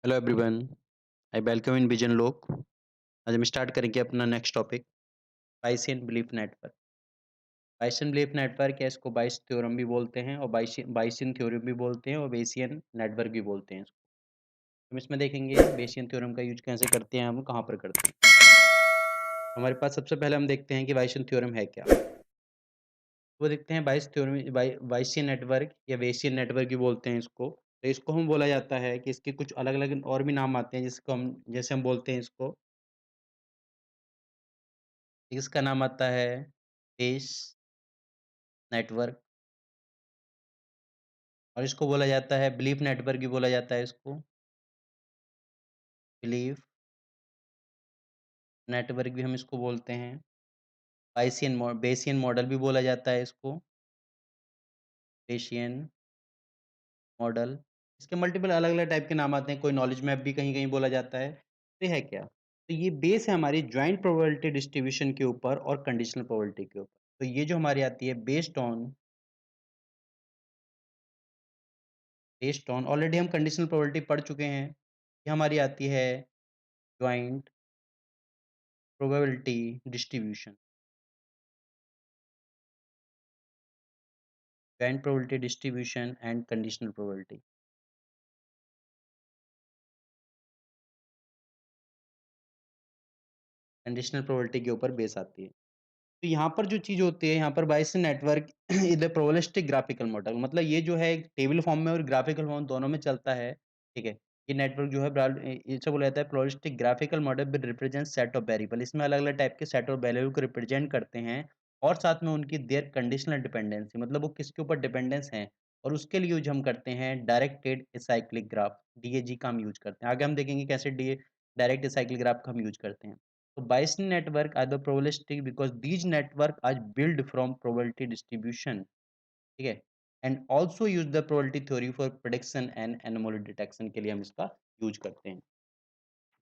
Hello everyone, I welcome in vision लोक। आज हम स्टार्ट करेंगे अपना next topic Bayesian belief network. Bayesian belief network या इसको बाइस थ्योरम भी बोलते हैं और बाइसियन थ्योरम भी बोलते हैं और बेसियन नेटवर्क भी बोलते हैं इसको। हम इसमें देखेंगे बेसियन थ्योरम का यूज कैसे करते हैं, हम कहाँ पर करते हैं। हमारे पास सबसे पहले हम देखते हैं कि बाइसियन थ्योरम है क्या। वो देखते हैं बाइस थ्योरम बाइसियन नेटवर्क या बेसियन नेटवर्क भी बोलते हैं इसको। तो इसको हम बोला जाता है कि इसके कुछ अलग अलग और भी नाम आते हैं, जिसको हम जैसे हम बोलते हैं इसको, इसका नाम आता है बेस नेटवर्क, और इसको बोला जाता है बिलीफ नेटवर्क भी बोला जाता है इसको, बिलीफ नेटवर्क भी हम इसको बोलते हैं। बेसियन मॉडल भी बोला जाता है इसको, बेसियन मॉडल। इसके मल्टीपल अलग-अलग टाइप के नाम आते हैं, कोई नॉलेज मैप भी कहीं-कहीं बोला जाता है। तो ये है क्या? तो ये बेस है हमारी जॉइंट प्रोबेबिलिटी डिस्ट्रीब्यूशन के ऊपर और कंडीशनल प्रोबेबिलिटी के ऊपर। तो ये जो हमारी आती है बेस्ड ऑन ऑलरेडी हम कंडीशनल प्रोबेबिलिटी पढ़ चुके हैं। ये हमारी आती है joint probability distribution. Joint probability distribution and conditional probability. Conditional probability के ऊपर बेस आती है। तो यहाँ पर जो चीज़ होती है, यहाँ पर Bayesian network is a probabilistic graphical model. मतलब ये जो है एक टेबल फॉर्म में और ग्राफिकल फॉर्म दोनों में चलता है, ठीक है? ये नेटवर्क जो है इसे बोला जाता है probabilistic graphical model with represent set of variable. इसमें अलग-अलग टाइप के सेट ऑफ वैल्यू को रिप्रेजेंट करते हैं और साथ में उनकी देयर कंडीशनल डिपेंडेंसी, मतलब वो किसके ऊपर डिपेंडेंस हैं, और उसके लिए यूज़ हम करते हैं डायरेक्टेड एसाइक्लिक ग्राफ, डीएजी का हम यूज़ करते हैं। आगे हम देखेंगे कैसे डी डायरेक्ट एसाइक्लिक ग्राफ का हम यूज़ करते हैं। So Bayesian network are the probabilistic because these network are built from probability distribution, ठीक है? And also use the probability theory for prediction and anomaly detection के लिए हम इसका यूज करते हैं।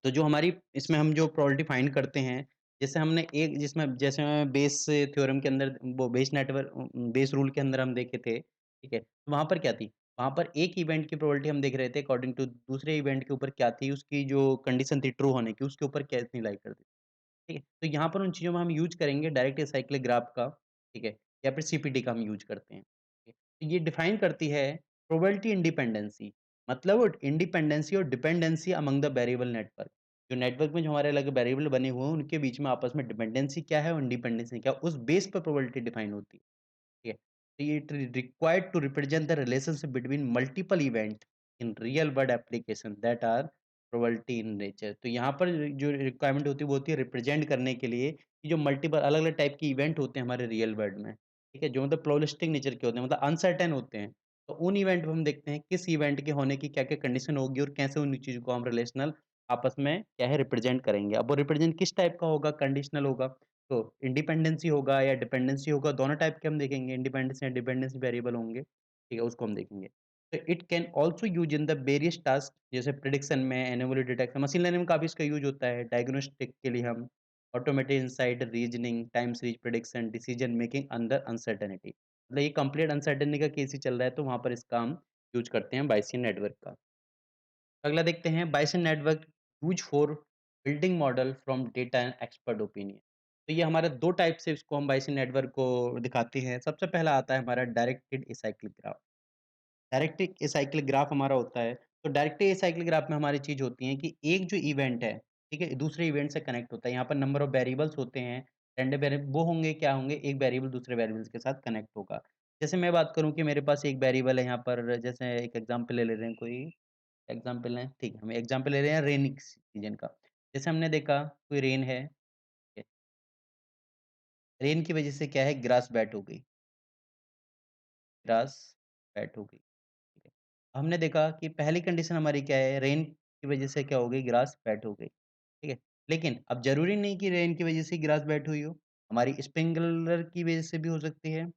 तो जो हमारी इसमें हम जो प्रोबेबिलिटी फाइंड करते हैं, जैसे हमने एक जिसमें जैसे बेस थ्योरम के अंदर वो बेस रूल के अंदर हम देखे थे, ठीक है? तो वहाँ पर क्या थी? वहाँ पर एक इवेंट की प्रोबेबिलिटी हम देख रहे थे अकॉर्डिंग टू दूसरे इवेंट के ऊपर क्या थी, उसकी जो कंडीशन थी ट्रू होने की, उसके ऊपर कितनी लाई करती थी। ठीक है? तो यहाँ पर उन चीज़ों में हम यूज़ करेंगे डायरेक्ट एसाइक्लिक ग्राफ का, ठीक है? या फिर सीपीटी का हम यूज़ करते हैं। ठीक है? तो ये डिफाइन करती है प्रोबेबिलिटी इंडिपेंडेंसी, मतलब इंडिपेंडेंसी और dependency among the variable network. जो नेटवर्क में जो हमारे अलग वेरिएबल बने हुए हैं, उनके बीच में आपस में डिपेंडेंसी क्या है और इंडिपेंडेंसी क्या है, उस बेस पर प्रोबेबिलिटी डिफाइन होती है। ठीक है? तो ये required to represent the relationship between multiple event in real world application that are probability in nature. तो यहाँ पर जो रिक्वायरमेंट होती है, वो होती है रिप्रेजेंट करने के लिए कि जो मल्टीपल अलग-अलग टाइप के इवेंट होते हैं हमारे रियल वर्ल्ड में, ठीक है? जो मतलब प्रोबेबिलिस्टिक नेचर के होते हैं, मतलब अनसर्टेन होते हैं। तो उन इवेंट में हम देखते हैं किस इवेंट के होने की क्या-क्या कंडीशन होगी और कैसे उन चीज़ों को हम रिलेशनल आपस में क्या है रिप्रेजेंट करेंगे। अब वो रिप्रेजेंट किस टाइप का होगा, कंडीशनल होगा, तो इंडिपेंडेंसी होगा या डिपेंडेंसी होगा, दोनों टाइप के हम देखेंगे, इंडिपेंडेंस या डिपेंडेंसी वेरिएबल होंगे, ठीक है? उसको हम देखेंगे। तो it can also use in the various task, जैसे प्रेडिक्शन में, एनोमली डिटेक्शन, मशीन लर्निंग में काफ़ी इसका यूज़ होता है, डायग्नोस्टिक के लिए हम, automated insight reasoning, time series prediction, decision making under uncertainty. मतलब ये कंप्लीट अनसर्टेनिटी का केस ही चल रहा है, तो वहाँ पर इसका हम यूज़ करते हैं बायसियन नेटवर्क का। अगला देखते हैं Bayesian network use for building model from data and expert opinion. तो ये हमारे 2 टाइप से इसको हम बायसियन नेटवर्क को दिखाते हैं। सबसे पहला आता है हमारा directed acyclic graph. Directed acyclic graph हमारा होता है, तो डायरेक्टेड एसाइक्लिक ग्राफ में हमारी चीज़ होती है कि एक जो इवेंट है, ठीक है? दूसरे इवेंट से कनेक्ट होता है। यहाँ पर नंबर ऑफ वेरिएबल्स होते हैं, रैंडम वो होंगे क्या होंगे, एक वेरिएबल दूसरे वेरिएबल्स के साथ कनेक्ट होगा। जैसे मैं बात करूँ कि मेरे पास एक वेरिएबल है यहाँ पर, जैसे एक एग्ज़ाम्पल ले ले रहे हैं कोई एग्ज़ाम्पल लें, ठीक है, हम एग्ज़ाम्पल ले रहे हैं रेनी सीज़न का। जैसे हमने देखा कोई रेन है, ठीक है, रेन की वज़ह से क्या है ग्रास वेट हो गई, ग्रास वेट हो गई, ठीक है। हमने देखा कि पहली कंडीशन हमारी क्या है, रेन की वज़ह से क्या हो गई ग्रास वेट हो गई, ठीक है। लेकिन अब ज़रूरी नहीं कि रेन की वज़ह से ग्रास वेट हुई हो, हमारी स्प्रिंकलर की वज़ह से भी हो सकती है,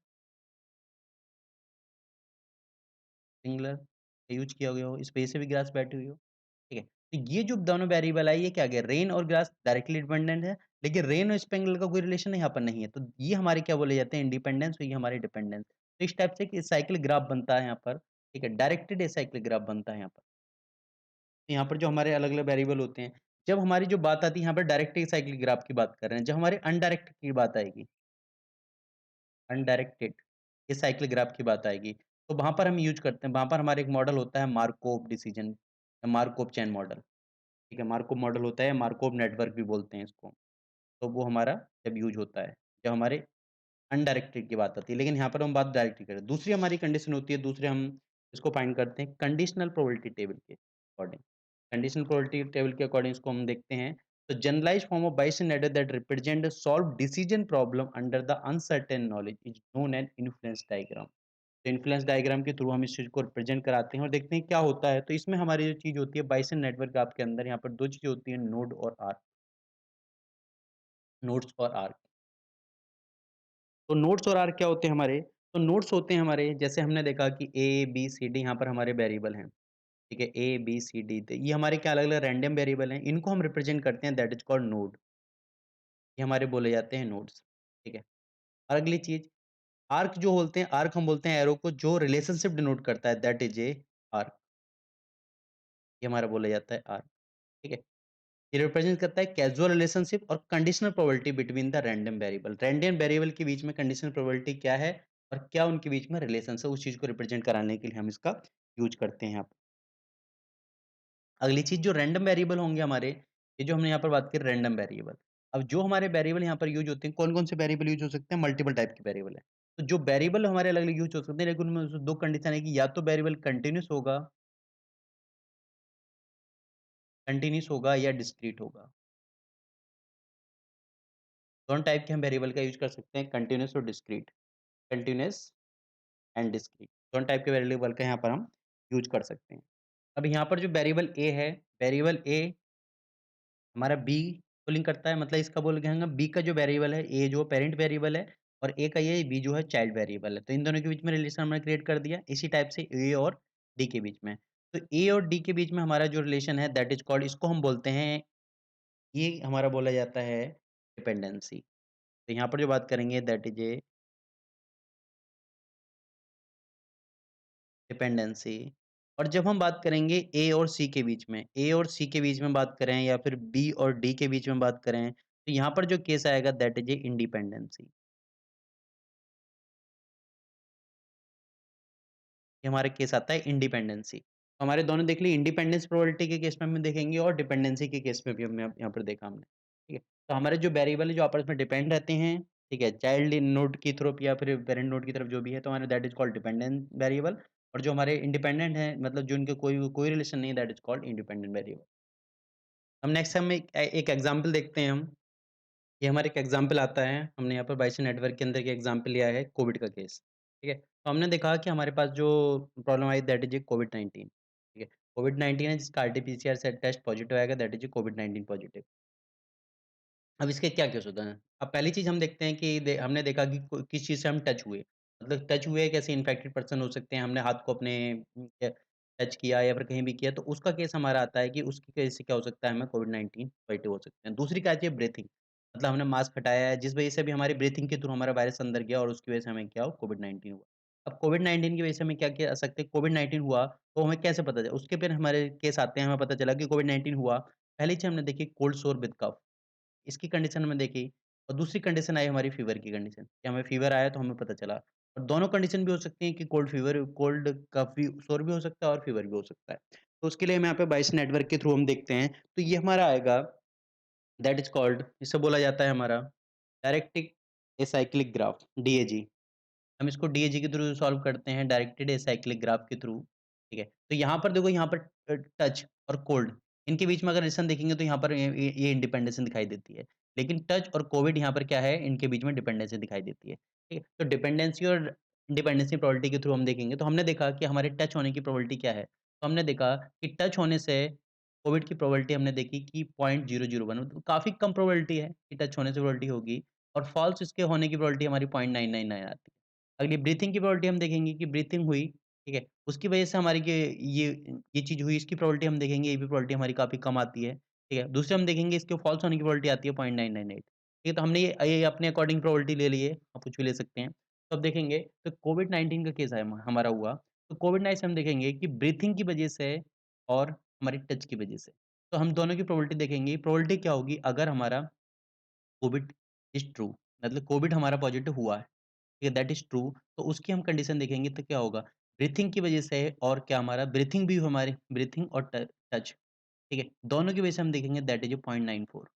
स्प्रिंकलर का यूज़ किया गया हो, इस वज़ह से भी ग्रास वेट हुई हो। ठीक है? तो ये जो दोनों वेरिएबल है, ये क्या गया रेन और ग्रास डायरेक्टली डिपेंडेंट है, लेकिन रेन और स्पेंगल का कोई रिलेशन यहाँ पर नहीं है। तो ये हमारे क्या बोले जाते हैं इंडिपेंडेंस, और ये हमारी डिपेंडेंस। तो इस टाइप से एक साइक्लिक ग्राफ बनता है यहाँ पर, ठीक है? डायरेक्टेड एसाइक्लिक ग्राफ बनता है यहाँ पर। यहाँ पर जो हमारे अलग-अलग वेरिएबल होते हैं, जब हमारी जो बात आती है यहाँ पर डायरेक्ट साइक्लिक ग्राफ की बात कर रहे हैं, जब हमारे अनडायरेक्टेड की बात आएगी, अनडायरेक्टेड ये साइक्लिक ग्राफ की बात आएगी, तो वहाँ पर हम यूज़ करते हैं, वहाँ पर हमारा एक मॉडल होता है मार्कोव डिसीजन या मार्कोव चेन मॉडल, ठीक है? मार्कोव मॉडल होता है, मार्कोव नेटवर्क भी बोलते हैं इसको, तो वो हमारा जब यूज़ होता है, जब हमारे अनडायरेक्टेड की बात आती है, लेकिन यहाँ पर हम बात डायरेक्ट की करें। दूसरी हमारी कंडीशन होती है, दूसरे हम इसको फाइंड करते हैं कंडीशनल प्रोबेबिलिटी टेबल के अकॉर्डिंग। कंडीशनल प्रोबेबिलिटी टेबल के अकॉर्डिंग इसको हम देखते हैं, तो generalised form of Bayesian adder that represent solve decision problem under the uncertain knowledge is known as influence diagram. तो इन्फ्लुएंस डायग्राम के थ्रू हम इस चीज़ को रिप्रेजेंट कराते हैं और देखते हैं क्या होता है। तो इसमें हमारी जो चीज़ होती है बायेसियन नेटवर्क ग्राफ के अंदर यहाँ पर 2 चीज़ें होती हैं नोड और आर्क, नोड्स और आर्क। तो नोड्स और आर्क क्या होते हैं हमारे? तो नोड्स होते हैं हमारे जैसे हमने देखा कि ए, बी, सी, डी यहाँ पर हमारे वेरिएबल हैं, ठीक है? ए, बी, सी, डी तो ये हमारे क्या अलग-अलग रैंडम वेरिएबल हैं, इनको हम रिप्रेजेंट करते हैं दैट इज़ कॉल्ड नोड, ये हमारे बोले जाते हैं नोड्स, ठीक है? और अगली चीज़ आर्क जो बोलते हैं आर्क हम बोलते हैं एरो को जो रिलेशनशिप डिनोट करता है दैट इज़ ए आर्क, ये हमारा बोला जाता है आर्क, ठीक है? ये रिप्रेजेंट करता है कैज़ुअल रिलेशनशिप और conditional probability between the random variable. Random variable के बीच में कंडीशनल प्रोबेबिलिटी क्या है और क्या उनके बीच में रिलेशन है, उस चीज़ को रिप्रेजेंट कराने के लिए हम इसका यूज़ करते हैं यहाँ पे। अगली चीज़ जो रैंडम वेरिएबल होंगे हमारे, ये जो हमने यहाँ पर बात की रैंडम वेरिएबल। अब जो हमारे वेरिएबल यहाँ पर यूज़ होते हैं, कौन-कौन से वेरिएबल यूज़ हो सकते हैं? मल्टीपल टाइप के वेरिएबल हैं। तो जो वेरिएबल हमारे अलग-अलग यूज़ हो सकते हैं, लेकिन उनमें से 2 कंडीशन है कि या तो वेरिएबल कंटीन्यूअस होगा या डिस्क्रीट होगा। दोनों टाइप के हम वेरिएबल का यूज़ कर सकते हैं, कंटीन्यूअस और डिस्क्रीट। कंटीन्यूअस एंड डिस्क्रीट दोनों टाइप के वेरिएबल का यहाँ पर हम यूज़ कर सकते हैं। अब यहाँ पर जो वेरिएबल ए है, वेरिएबल ए हमारा बी को लिंक करता है मतलब इसका बोल के हम बी का जो वेरिएबल है, ए जो पेरेंट वेरिएबल है और ए का ये बी जो है चाइल्ड वेरिएबल है। तो इन दोनों के बीच में रिलेशन हमने क्रिएट कर दिया। इसी टाइप से ए और डी के बीच में। तो ए और डी के बीच में हमारा जो रिलेशन है दैट इज़ कॉल्ड इसको हम बोलते हैं, ये हमारा बोला जाता है डिपेंडेंसी। तो यहाँ पर जो बात करेंगे दैट इज़ ए डिपेंडेंसी। और जब हम बात करेंगे ए और सी के बीच में, ए और सी के बीच में बात करें या फिर बी और डी के बीच में बात करें, तो यहाँ पर जो केस आएगा दैट इज़ ए इंडिपेंडेंसी। ये हमारा केस आता है इंडिपेंडेंसी। तो हमारे दोनों देख लिए इंडिपेंडेंस प्रोबेबिलिटी के केस में हम देखेंगे और डिपेंडेंसी के केस में भी हमने यहाँ पर देखा हमने, ठीक है? तो हमारे जो वेरिएबल है जो आपस में डिपेंड रहते हैं, ठीक है? चाइल्ड नोड की तरफ या फिर पेरेंट नोड की तरफ जो भी है तो हमारे that is called dependent variable और जो हमारे इंडिपेंडेंट हैं मतलब जो इनके कोई कोई रिलेशन नहीं है that is called independent variable. हम नेक्स्ट हम एक एग्ज़ाम्पल देखते हैं हम। ये हमारा एक एग्ज़ाम्पल आता है, हमने यहाँ पर बायसेन नेटवर्क के अंदर एक एग्ज़ाम्पल लिया है कोविड का केस, ठीक है? तो हमने देखा कि हमारे पास जो problem I that is a कोविड-19 ठीक है? कोविड-19 है जिसका आरटी-पीसीआर से टेस्ट पॉज़िटिव आएगा दैट इज़ ए कोविड-19 पॉज़िटिव। अब इसके क्या केस होता है? अब पहली चीज़ हम देखते हैं कि हमने देखा कि किस चीज़ से हम टच हुए। मतलब टच हुए कैसे इन्फेक्टेड पर्सन हो सकते हैं, हमने हाथ को अपने टच किया या फिर कहीं भी किया तो उसका केस हमारा आता है कि उसकी वजह से क्या हो सकता है हमें कोविड-19 पॉजिटिव हो सकते हैं। दूसरी क्या आती है ब्रीथिंग, मतलब हमने मास्क हटाया है जिस वजह से भी हमारी ब्रीथिंग के थ्रू हमारा वायरस अंदर गया और उसकी वजह से हमें क्या हो कोविड-19 हुआ। अब कोविड-19 की वजह से हमें क्या किया सकते हैं, कोविड-19 हुआ तो हमें कैसे पता चला? उसके फिर हमारे केस आते हैं, हमें पता चला कि कोविड-19 हुआ। पहली चीज़ हमने देखी कोल्ड सोर विद कफ। इसकी कंडीशन हमने देखी और दूसरी कंडीशन आई हमारी फ़ीवर की कंडीशन, कि हमें फ़ीवर आया तो हमें पता चला। और दोनों कंडीशन भी हो सकती हैं कि कोल्ड काफ़ी सोर भी हो सकता है और फ़ीवर भी हो सकता है। तो उसके लिए हम यहाँ पे बायस नेटवर्क के थ्रू हम देखते हैं, तो ये हमारा आएगा दैट इज़ कॉल्ड इसे बोला जाता है हमारा डायरेक्टिक एसाइक्लिक ग्राफ डीएजी। हम इसको डीएजी के थ्रू सॉल्व करते हैं डायरेक्टेड एसाइक्लिक ग्राफ के थ्रू, ठीक है? तो यहाँ पर देखो यहाँ पर टच और कोल्ड इनके बीच में अगर रिलेशन देखेंगे तो यहाँ पर ये इंडिपेंडेंस दिखाई देती है। लेकिन टच और कोविड यहाँ पर क्या है इनके बीच में डिपेंडेंसी दिखाई देती है, ठीक है? तो डिपेंडेंसी और इंडिपेंडेंसी प्रोबेबिलिटी के थ्रू हम देखेंगे तो हमने देखा कि हमारे टच होने की प्रोबेबिलिटी क्या है? तो हमने देखा कि टच होने से कोविड की प्रोबेबिलिटी हमने देखी कि 0.001 मतलब काफ़ी कम प्रोबेबिलिटी है कि टच होने से प्रोबेबिलिटी होगी और फॉल्स इसके होने की प्रोबेबिलिटी हमारी 0.999 आती है। अगली ब्रीथिंग की प्रोबेबिलिटी हम देखेंगे कि ब्रीथिंग हुई, ठीक है? उसकी वजह से हमारी ये ये चीज़ हुई, इसकी प्रोबेबिलिटी हम देखेंगे, ये भी प्रोबेबिलिटी हमारी काफ़ी कम आती है, ठीक है? दूसरे हम देखेंगे इसके फॉल्स होने की प्रोबेबिलिटी आती है 0.998 ठीक है? तो हमने ये अपने अकॉर्डिंग प्रोबेबिलिटी ले ली है, आप कुछ भी ले सकते हैं। तो अब देखेंगे तो कोविड-19 का केस है हमारा हुआ, तो कोविड-19 से हम देखेंगे कि ब्रीथिंग की वजह से और हमारी टच की वजह से। तो हम दोनों की प्रोबेबिलिटी देखेंगे, प्रोबेबिलिटी क्या होगी अगर हमारा कोविड इज़ ट्रू, मतलब कोविड हमारा पॉजिटिव हुआ है, ठीक है, दैट इज़ ट्रू, तो उसकी हम कंडीशन देखेंगे तो क्या होगा? ब्रीथिंग की वजह से और क्या हमारा ब्रीथिंग भी हमारी ब्रीथिंग और टच, ठीक है, दोनों की वजह से हम देखेंगे दैट इज़ 0.94।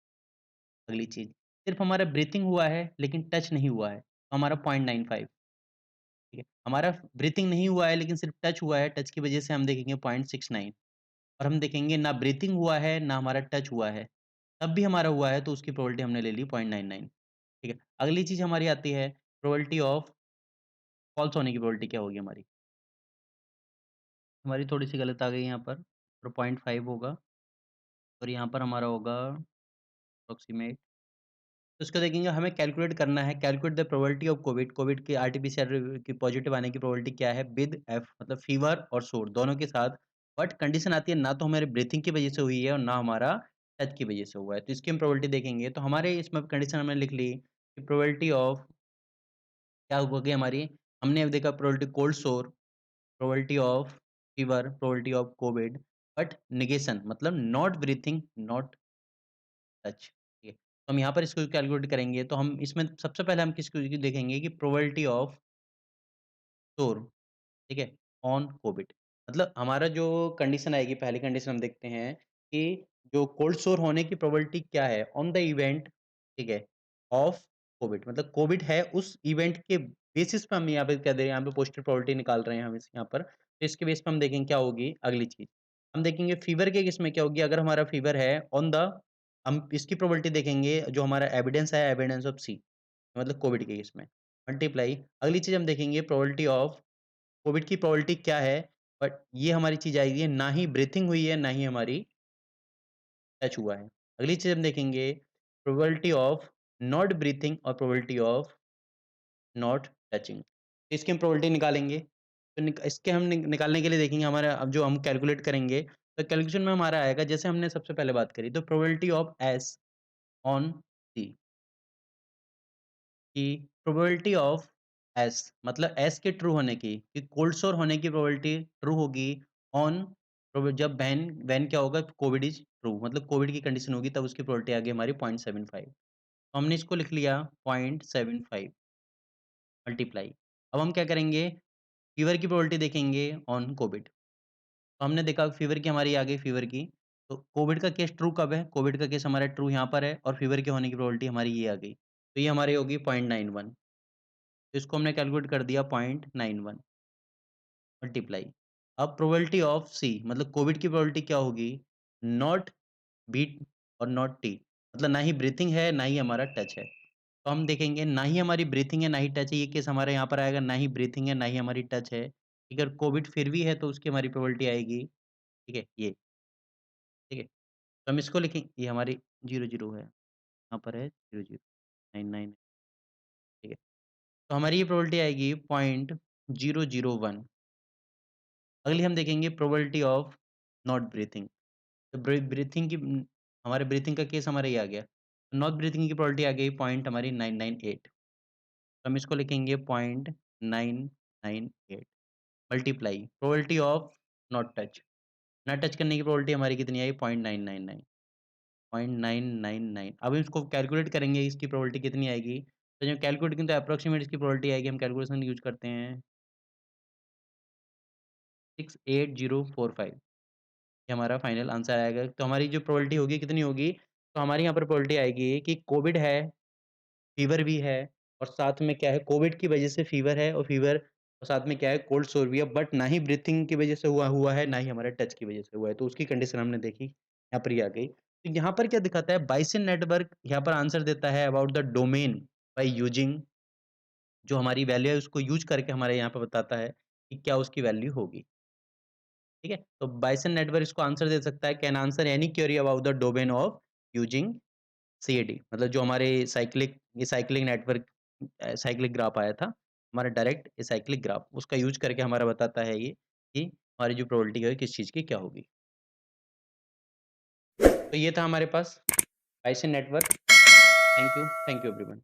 अगली चीज़, सिर्फ़ हमारा ब्रीथिंग हुआ है लेकिन टच नहीं हुआ है, तो हमारा 0.95, ठीक है। हमारा ब्रीथिंग नहीं हुआ है लेकिन सिर्फ़ टच हुआ है, टच की वजह से हम देखेंगे 0.69, और हम देखेंगे ना ब्रीथिंग हुआ है, ना हमारा टच हुआ है, तब भी हमारा हुआ है तो उसकी प्रोबेबिलिटी हमने ले ली 0.99, ठीक है। अगली चीज़ हमारी आती है प्रोबेबिलिटी ऑफ फ़ॉल्स होने की प्रोबेबिलिटी क्या होगी हमारी? हमारी थोड़ी-सी गलत आ गई यहाँ पर, और 0.5 होगा, और यहाँ पर हमारा होगा अप्रॉक्सिमेट। तो इसको देखेंगे, हमें कैलकुलेट करना है, calculate the probability of Covid, Covid की आरटी-पीसीआर की पॉजिटिव आने की प्रोबेबिलिटी क्या है विद एफ, मतलब फीवर और सोर दोनों के साथ। बट कंडीशन आती है ना तो हमारे ब्रीथिंग की वजह से हुई है और ना हमारा टच की वजह से हुआ है। तो इसकी हम प्रोबेबिलिटी देखेंगे, तो हमारे इसमें कंडीशन हमने लिख ली कि प्रोबेबिलिटी ऑफ क्या होगी हमारी, हमने देखा प्रोबेबिलिटी कोल्ड सोर, probability of fever, probability of Covid, but negation मतलब नॉट ब्रीथिंग, नॉट टच, ठीक है। तो हम यहाँ पर इसको कैलकुलेट करेंगे, तो हम इसमें सबसे पहले हम किसको देखेंगे कि प्रोबेबिलिटी ऑफ शोर, ठीक है, ऑन कोविड, मतलब हमारा जो कंडीशन आएगी, पहली कंडीशन हम देखते हैं कि जो कोल्ड सोर होने की प्रोबेबिलिटी क्या है ऑन द इवेंट, ठीक है, ऑफ कोविड, मतलब कोविड है उस इवेंट के बेसिस पे हम यहाँ पे क्या दे रहे हैं, यहाँ पे पोस्टर प्रोबेबिलिटी निकाल रहे हैं हम इस यहाँ पर, तो इसके बेस पे हम देखेंगे क्या होगी अगली चीज। हम देखेंगे फीवर के केस में क्या होगी, अगर हमारा फीवर है ऑन द, हम इसकी प्रोबेबिलिटी देखेंगे जो हमारा एविडेंस है, एविडेंस ऑफ सी, मतलब कोविड के केस में मल्टीप्लाई। अगली चीज हम देखेंगे प्रोबेबिलिटी ऑफ कोविड की प्रोबेबिलिटी क्या है, बट ये हमारी चीज़ आएगी ना ही ब्रीथिंग हुई है, ना ही हमारी टच हुआ है। अगली चीज़ हम देखेंगे प्रोबेबिलिटी ऑफ नॉट ब्रीथिंग और प्रोबेबिलिटी ऑफ नॉट टचिंग। इसकी हम प्रोबेबिलिटी निकालेंगे। तो इसके हम निकालने के लिए देखेंगे हमारा, अब जो हम कैलकुलेट करेंगे, तो कैलकुलेशन में हमारा आएगा, जैसे हमने सबसे पहले बात करी, तो प्रोबेबिलिटी ऑफ एस ऑन सी, कि प्रोबेबिलिटी ऑफ एस, मतलब एस के ट्रू होने की, कि कोल्ड सोर होने की प्रोबेबिलिटी ट्रू होगी ऑन जब वैन वैन क्या होगा, कोविड इज ट्रू, मतलब कोविड की कंडीशन होगी तब उसकी प्रोबेबिलिटी आ गई हमारी 0.75। तो हमने इसको लिख लिया 0.75 मल्टीप्लाई। अब हम क्या करेंगे, फीवर की प्रोबेबिलिटी देखेंगे ऑन कोविड, तो हमने देखा फीवर की हमारी आ गई फीवर की, तो कोविड का केस ट्रू कब है, कोविड का केस हमारा ट्रू यहाँ पर है, और फीवर के होने की प्रोबेबिलिटी हमारी ये आ गई, तो ये हमारी होगी 0.91। तो इसको हमने कैलकुलेट कर दिया 0.91 मल्टीप्लाई। अब प्रोबेबिलिटी ऑफ सी, मतलब कोविड की प्रोबेबिलिटी क्या होगी, नॉट बीट और नॉट टी, मतलब ना ही ब्रीथिंग है ना ही हमारा टच है। तो हम देखेंगे ना ही हमारी ब्रीथिंग है ना ही टच है, ये केस हमारे यहाँ पर आएगा, ना ही ब्रीथिंग है ना ही हमारी टच है। अगर कोविड फिर भी है तो उसकी हमारी प्रोबेबिलिटी आएगी, ठीक है, ये, ठीक है। तो हम इसको लिखें, ये हमारी 0 है, यहाँ पर है 0, 0, 9, 9, ठीक है। तो हमारी ये प्रोबेबिलिटी आएगी 0.001। अगली हम देखेंगे प्रोबेबिलिटी ऑफ नॉट ब्रीथिंग। तो ब्रीथिंग की हमारे ब्रीथिंग का केस हमारा ये आ गया। नॉट ब्रीथिंग की प्रोबेबिलिटी आ गई पॉइंट हमारी 998। तो हम इसको लिखेंगे 0.998 multiply probability of not touch. ना टच करने की प्रोबेबिलिटी हमारी कितनी आई 0.999, 0.999। अब हम इसको कैलकुलेट करेंगे, इसकी प्रोबेबिलिटी कितनी आएगी। तो जब कैलकुलेट करें तो अप्रोक्सीमेट इसकी प्रोबेबिलिटी आएगी, हम कैलकुलेशन यूज़ करते हैं 68045, ये हमारा फाइनल आंसर आएगा। तो हमारी जो प्रोबेबिलिटी होगी कितनी होगी? तो हमारी यहाँ पर प्रोबेबिलिटी आएगी कि कोविड है, फीवर भी है, और साथ में क्या है, कोविड की वजह से फीवर है, और फीवर और साथ में क्या है, कोल्ड सोर भी है, बट ना ही ब्रीथिंग की वजह से हुआ हुआ है, ना ही हमारे टच की वजह से हुआ है। तो उसकी कंडीशन हमने देखी, यहाँ पर ये आ गई। तो यहाँ पर क्या दिखाता है, बाइसेन नेटवर्क यहाँ पर आंसर देता है about the domain by using, जो हमारी वैल्यू है उसको यूज़ करके हमारे यहाँ पे बताता है कि क्या उसकी वैल्यू होगी। ठीक है? तो बाइसेन नेटवर्क इसको आंसर दे सकता है, can answer any query about the domain of using CAD, मतलब जो हमारे साइक्लिक नेटवर्क साइक्लिक ग्राफ आया था, हमारा डायरेक्ट साइक्लिक ग्राफ, उसका यूज़ करके हमारा बताता है ये कि हमारी जो प्रोबेबिलिटी है किस चीज़ की क्या होगी। तो ये था हमारे पास बाइसेन नेटवर्क। Thank you everyone.